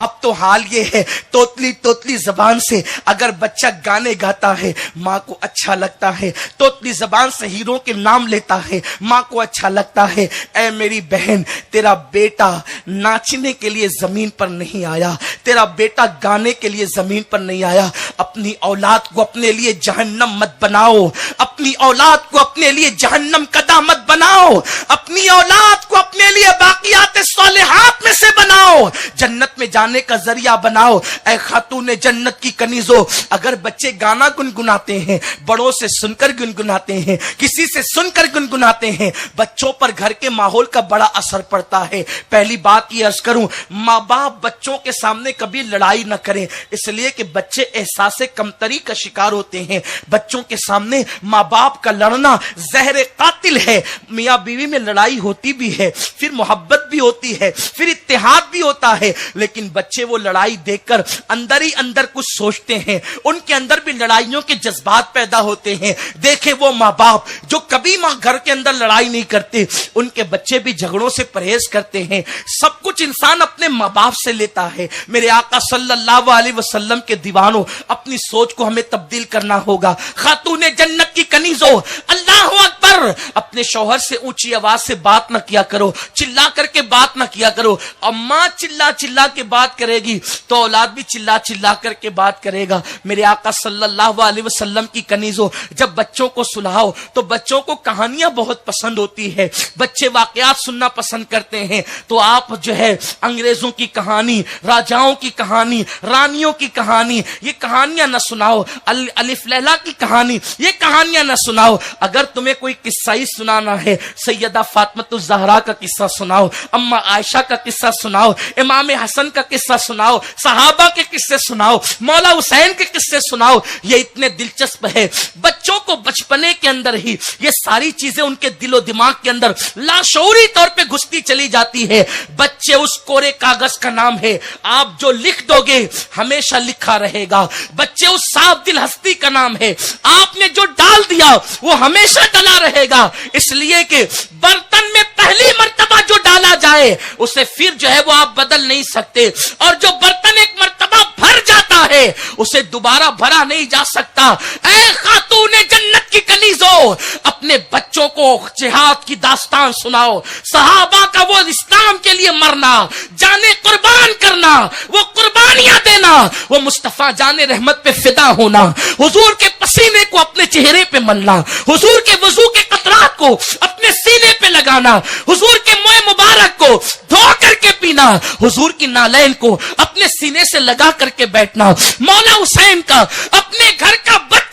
اب تو حال یہ ہے توتلی توتلی زبان سے اگر بچہ گانے گاتا ہے ماں کو اچھا لگتا ہے، توتلی زبان سے ہیروں کے نام لیتا ہے ماں کو اچھا لگتا ہے۔ اے میری بہن، تیرا بیٹا ناچنے کے لیے زمین پر نہیں آیا، تیرا بیٹا گانے کے لیے زمین پر نہیں آیا۔ اپنی اولاد کو اپنے لیے جہنم مت بناؤ، اپنی اولاد کو اپنے لیے جہنم قدا مت بناؤ، اپنی اولاد کو اپنے لیے باقیات صالحات میں سے بناؤ، جنت میں جانے کا ذریعہ بناؤ۔ اے خاتون جنت کی کنیزوں، اگر بچے گانا گنگناتے ہیں، بڑوں سے سن کر گنگناتے ہیں، کسی سے سن کر گنگناتے ہیں، بچوں پر گھر کے ماحول کا بڑا اثر پڑتا ہے۔ پہلی بات یہ عرض کروں، ماں باپ بچوں کے سامنے کبھی لڑائی نہ کریں، اس لیے کہ بچے احساس کمتری کا شکار ہوتے ہیں۔ بچوں کے سامنے ماں باپ کا لڑنا زہر قاتل ہے۔ میاں بیوی میں لڑائی ہوتی بھی ہے، پھر محبت بھی ہوتی ہے، پھر اتحاد بھی ہوتا ہے، لیکن بچے وہ لڑائی دیکھ کر اندر ہی اندر کچھ سوچتے ہیں، ان کے اندر بھی لڑائیوں کے جذبات پیدا ہوتے ہیں۔ دیکھیں وہ ماں باپ جو کبھی گھر کے اندر لڑائی نہیں کرتے، ان کے بچے بھی جھگڑوں سے پرہیز کرتے ہیں۔ سب کچھ انسان اپنے ماں باپ سے لیتا ہے۔ میرے آقا صلی اللہ علیہ وسلم کے دیوانوں، اپنی سوچ کو ہمیں تبدیل کرنا ہوگا۔ خاتون جنت کی کنیزوں، اللہ اکبر، اپنے شوہر سے اونچی آواز سے بات نہ کیا کرو، چلا کر کے بات نہ کیا کرو۔ اماں چلا چلا کے بات کرے گی تو اولاد بھی چلا چلا کر کے بات کرے گا۔ میرے آقا صلی اللہ علیہ وسلم کی کنیزوں، جب بچوں کو سلاؤ تو بچوں کو کہانیاں بہت پسند ہوتی ہے، بچے واقعات سننا پسند کرتے ہیں، تو آپ جو ہے انگریزوں کی کہانی، راجاؤں کی کہانی، رانیوں کی کہانی، یہ کہانیاں نہ سناؤ۔ الف لیلا کی کہانی، یہ کہانیاں نہ سناؤ۔ اگر تمہیں کوئی قصہ ہی سنانا ہے، سیدہ فاطمہ الزہرا کا قصہ سناؤ، اماں عائشہ کا قصہ سناؤ، امام حسن کا قصہ سناؤ، صحابہ کے قصے سناؤ، مولا حسین کے قصے سناؤ، یہ اتنے دلچسپ ہے۔ بچوں کو بچپنے کے اندر ہی یہ ساری چیزیں ان کے دل و دماغ کے اندر لاشعوری طور پہ گھستی چلی جاتی ہے۔ بچے اس کورے کاغذ کا نام ہے، آپ جو لکھ دو گے ہمیشہ لکھا رہے گا۔ بچے اس صاف دل ہستی کا نام ہے، آپ نے جو ڈال دیا وہ ہمیشہ ڈلا رہے گا، اس لیے کہ برتن میں پہلی مرتبہ جو ڈالا جائے اسے پھر جو ہے وہ آپ بدل نہیں سکتے، اور جو برتن ایک مرتبہ بھر جاتا ہے اسے دوبارہ بھرا نہیں جا سکتا۔ اے خاتون جنت کی کنیزوں، اپنے بچوں کو جہاد کی داستان سناؤ، صحابہ کا وہ اسلام کے لیے مرنا، جانے قربان کرنا، وہ قربانیاں دینا، وہ مصطفیٰ جان رحمت پہ فدا ہونا، حضور کے پسینے کو اپنے چہرے پہ ملنا، حضور کے وضو کے قطرات کو اپنے سینے پہ لگانا، حضور کے منہ مبارک کو دھو کر کے پینا، حضور کی نالین کو اپنے سینے سے لگا کر کے بیٹھنا، مولا حسین کا اپنے گھر کا بچہ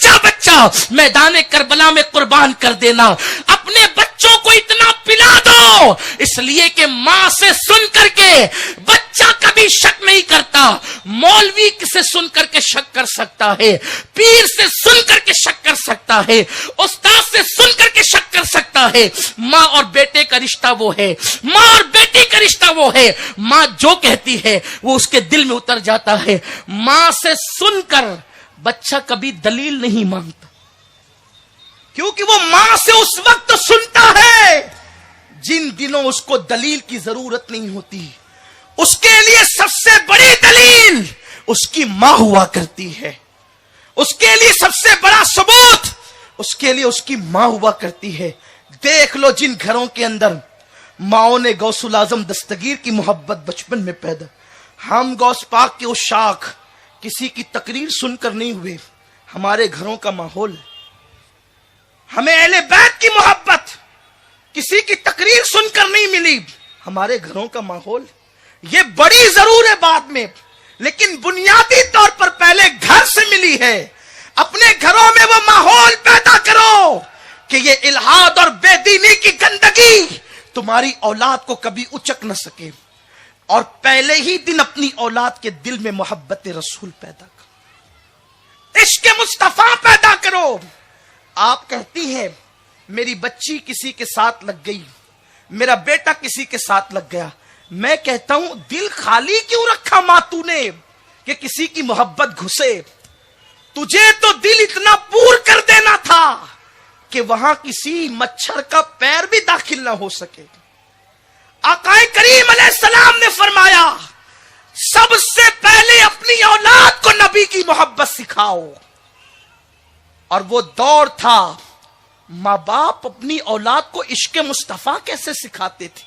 میدان کربلا میں قربان کر دینا۔ اپنے بچوں کو اتنا پلا دو اس لیے کہ ماں سے سن کر کے بچہ کبھی شک نہیں کرتا۔ مولوی سے سن کر کے شک کر سکتا ہے، پیر سے سن کر کے شک کر سکتا ہے، استاد سے سن کر کے شک کر سکتا ہے۔ ماں اور بیٹے کا رشتہ وہ ہے، ماں اور بیٹی کا رشتہ وہ ہے، ماں جو کہتی ہے وہ اس کے دل میں اتر جاتا ہے۔ ماں سے سن کر بچہ کبھی دلیل نہیں مانگتا، کیونکہ وہ ماں سے اس وقت سنتا ہے جن دنوں اس کو دلیل کی ضرورت نہیں ہوتی۔ اس کے لیے سب سے بڑی دلیل اس کی ماں ہوا کرتی ہے، اس کے لیے سب سے بڑا ثبوت اس کے لیے اس کی ماں ہوا کرتی ہے۔ دیکھ لو جن گھروں کے اندر ماؤں نے غوث الاعظم دستگیر کی محبت بچپن میں پیدا، ہم غوث پاک کے عشاق کسی کی تقریر سن کر نہیں ہوئے، ہمارے گھروں کا ماحول، ہمیں اہل بیت کی محبت کسی کی تقریر سن کر نہیں ملی، ہمارے گھروں کا ماحول۔ یہ بڑی ضرور ہے بعد میں، لیکن بنیادی طور پر پہلے گھر سے ملی ہے۔ اپنے گھروں میں وہ ماحول پیدا کرو کہ یہ الہاد اور بے دینی کی گندگی تمہاری اولاد کو کبھی اچک نہ سکے، اور پہلے ہی دن اپنی اولاد کے دل میں محبت رسول پیدا کرو، عشق مصطفیٰ پیدا کرو۔ آپ کہتی ہیں میری بچی کسی کے ساتھ لگ گئی، میرا بیٹا کسی کے ساتھ لگ گیا، میں کہتا ہوں دل خالی کیوں رکھا ماں تو نے کہ کسی کی محبت گھسے؟ تجھے تو دل اتنا پور کر دینا تھا کہ وہاں کسی مچھر کا پیر بھی داخل نہ ہو سکے۔ آقا کریم علیہ السلام نے فرمایا سب سے اپنی اولاد کو نبی کی محبت سکھاؤ. اور وہ دور تھا ماں باپ اپنی اولاد کو عشق مصطفیٰ کیسے سکھاتے تھے.